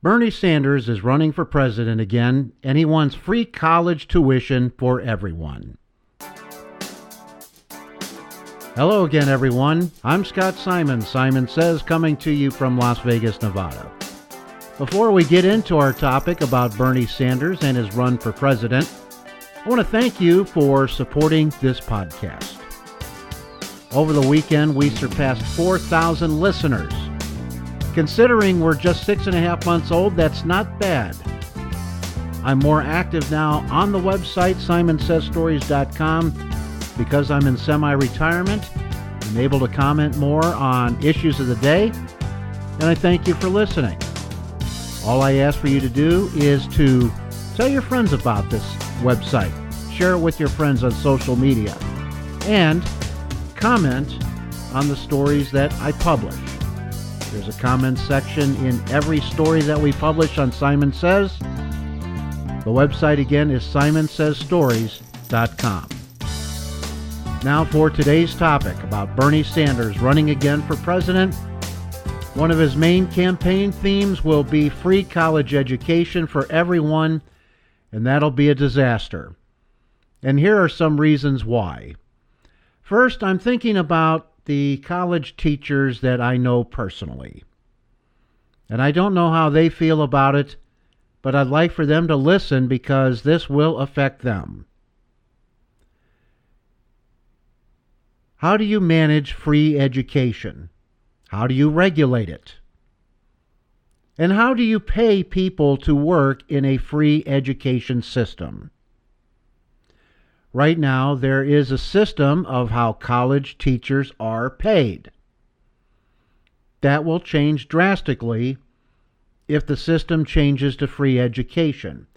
Bernie Sanders is running for president again, and he wants free college tuition for everyone. Hello again, everyone. I'm Scott Simon. Simon Says, coming to you from Las Vegas, Nevada. Before we get into our topic about Bernie Sanders and his run for president, I want to thank you for supporting this podcast. Over the weekend, we surpassed 4,000 listeners. Considering we're just 6.5 months old, that's not bad. I'm more active now on the website, simonsaystories.com, because I'm in semi-retirement. I'm able to comment more on issues of the day, and I thank you for listening. All I ask for you to do is to tell your friends about this website, share it with your friends on social media, and comment on the stories that I publish. There's a comment section in every story that we publish on Simon Says. The website again is simonsaystories.com. Now for today's topic about Bernie Sanders running again for president. One of his main campaign themes will be free college education for everyone, and that'll be a disaster. And here are some reasons why. First, I'm thinking about the college teachers that I know personally. And I don't know how they feel about it, but I'd like for them to listen because this will affect them. How do you manage free education? How do you regulate it? And how do you pay people to work in a free education system? Right now, there is a system of how college teachers are paid. That will change drastically if the system changes to free education.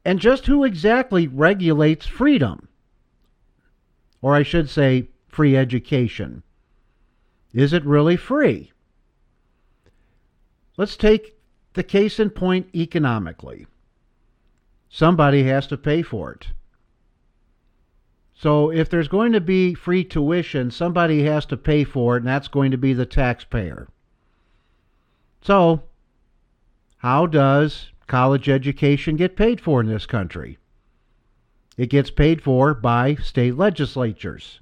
And just who exactly regulates freedom? Or I should say, free education. Is it really free? Let's take the case in point economically. Somebody has to pay for it. So if there's going to be free tuition, somebody has to pay for it, and that's going to be the taxpayer. So, how does college education get paid for in this country? It gets paid for by state legislatures.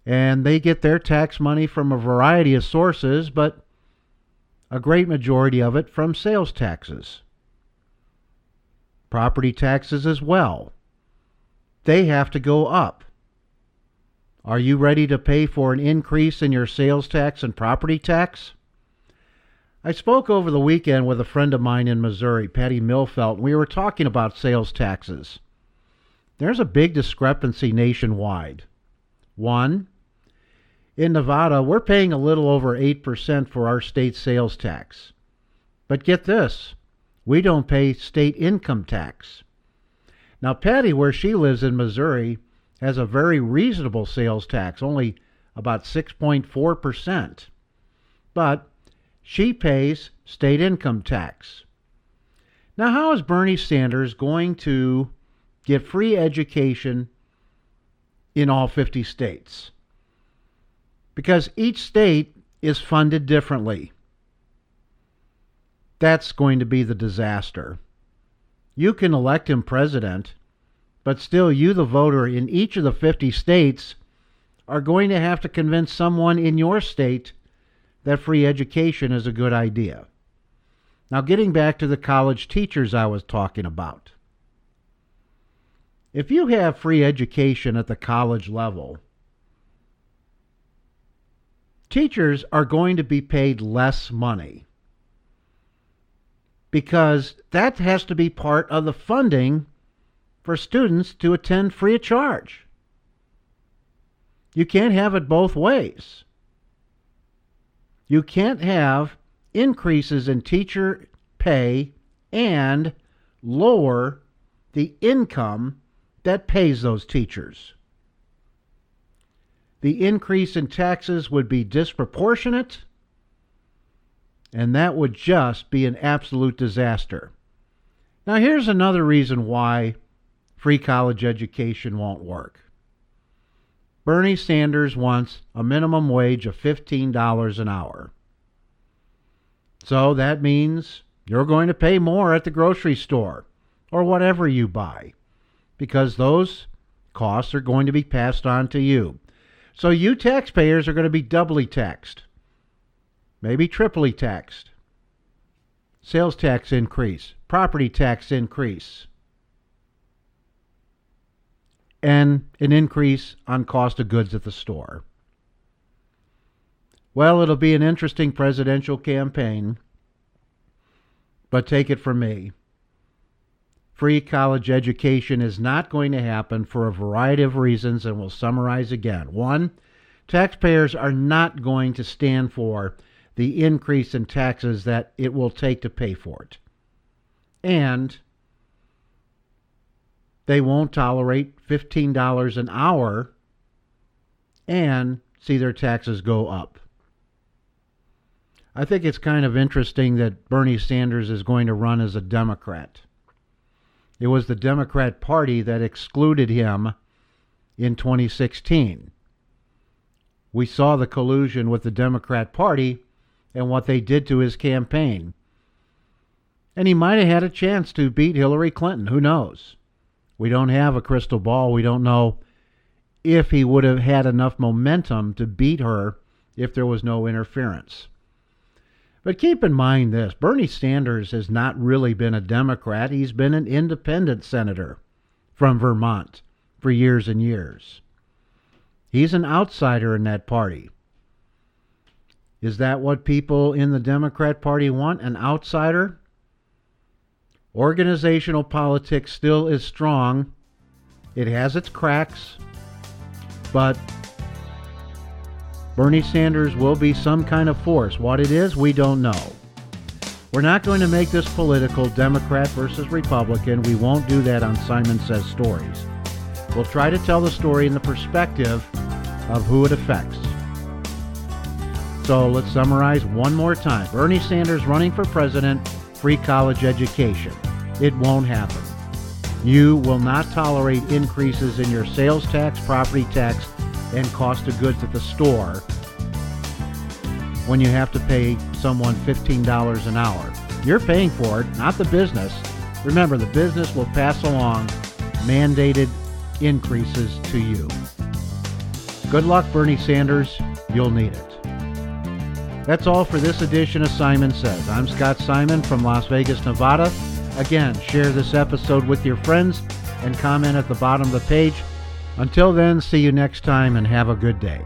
And they get their tax money from a variety of sources, but a great majority of it from sales taxes. Property taxes as well. They have to go up. Are you ready to pay for an increase in your sales tax and property tax? I spoke over the weekend with a friend of mine in Missouri, Patty Millfelt, and we were talking about sales taxes. There's a big discrepancy nationwide. One, in Nevada, we're paying a little over 8% for our state sales tax. But get this, we don't pay state income tax. Now, Patty, where she lives in Missouri, has a very reasonable sales tax, only about 6.4%. But she pays state income tax. Now, how is Bernie Sanders going to get free education in all 50 states? Because each state is funded differently. That's going to be the disaster. You can elect him president, but still you, the voter in each of the 50 states, are going to have to convince someone in your state that free education is a good idea. Now, getting back to the college teachers I was talking about. If you have free education at the college level, teachers are going to be paid less money because that has to be part of the funding for students to attend free of charge. You can't have it both ways. You can't have increases in teacher pay and lower the income that pays those teachers. The increase in taxes would be disproportionate, and that would just be an absolute disaster. Now, here's another reason why free college education won't work. Bernie Sanders wants a minimum wage of $15 an hour. So that means you're going to pay more at the grocery store or whatever you buy, because those costs are going to be passed on to you. So you taxpayers are going to be doubly taxed, maybe triply taxed. Sales tax increase, property tax increase, and an increase on cost of goods at the store. Well, it'll be an interesting presidential campaign, but take it from me, free college education is not going to happen for a variety of reasons, and we'll summarize again. One, taxpayers are not going to stand for the increase in taxes that it will take to pay for it. And they won't tolerate $15 an hour and see their taxes go up. I think it's kind of interesting that Bernie Sanders is going to run as a Democrat. It was the Democrat Party that excluded him in 2016. We saw the collusion with the Democrat Party and what they did to his campaign. And he might have had a chance to beat Hillary Clinton. Who knows? We don't have a crystal ball. We don't know if he would have had enough momentum to beat her if there was no interference. But keep in mind this, Bernie Sanders has not really been a Democrat. He's been an independent senator from Vermont for years and years. He's an outsider in that party. Is that what people in the Democrat Party want, an outsider? Organizational politics still is strong. It has its cracks, but Bernie Sanders will be some kind of force. What it is, we don't know. We're not going to make this political, Democrat versus Republican. We won't do that on Simon Says Stories. We'll try to tell the story in the perspective of who it affects. So let's summarize one more time. Bernie Sanders running for president, free college education. It won't happen. You will not tolerate increases in your sales tax, property tax, and cost of goods at the store when you have to pay someone $15 an hour. You're paying for it, not the business. Remember, the business will pass along mandated increases to you. Good luck, Bernie Sanders. You'll need it. That's all for this edition of Simon Says. I'm Scott Simon from Las Vegas, Nevada. Again, share this episode with your friends and comment at the bottom of the page. Until then, see you next time and have a good day.